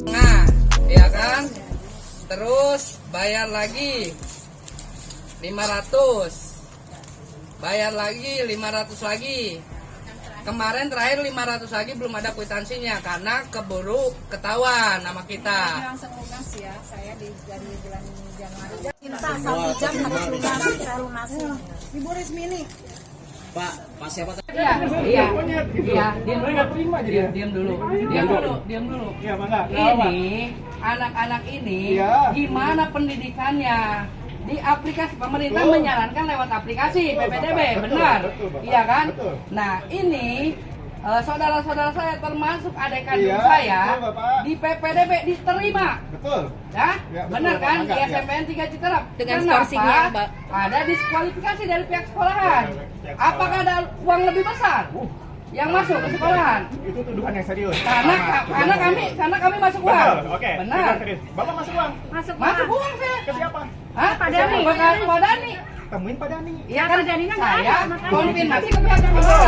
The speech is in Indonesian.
Nah, ya kan? Terus bayar lagi 500. Bayar lagi 500 lagi. Kemarin terakhir 500 lagi belum ada kwitansinya karena keburu ketahuan nama kita. Langsung lunas ya, saya dari bulan Januari. Minta 1 jam harus lunas, saya lunasin. Ibu Rismini. Pak siapa tadi? Iya. Diam dulu. Iya, Bangga. Ini anak-anak ini Iya. gimana pendidikannya? Di aplikasi pemerintah menyarankan lewat aplikasi PPDB, benar? Betul, Bapak. Iya kan? Betul. Nah, ini saudara-saudara saya termasuk adik kandung Iya, saya betul, Bapak. di PPDB diterima. Betul. Ya, Ya, betul, benar kan? Bapak. Di Ya. SMPN 3 Citerap. Dengan Kenapa skorsinya, Mbak. ada diskualifikasi dari pihak sekolahan? Ya, pihak sekolah. Apakah ada uang lebih besar yang masuk ke sekolahan? Itu tuduhan yang serius. Karena kami masuk uang. Betul, oke. Benar. Tuduhan serius. Bapak masuk uang. Masuk uang saya. Ke siapa? Hah? Pak Dani. Temuin Pak Dani. Ya kan Daninya nggak saya ada sama kami. konfirmasi ke pihak sekolah.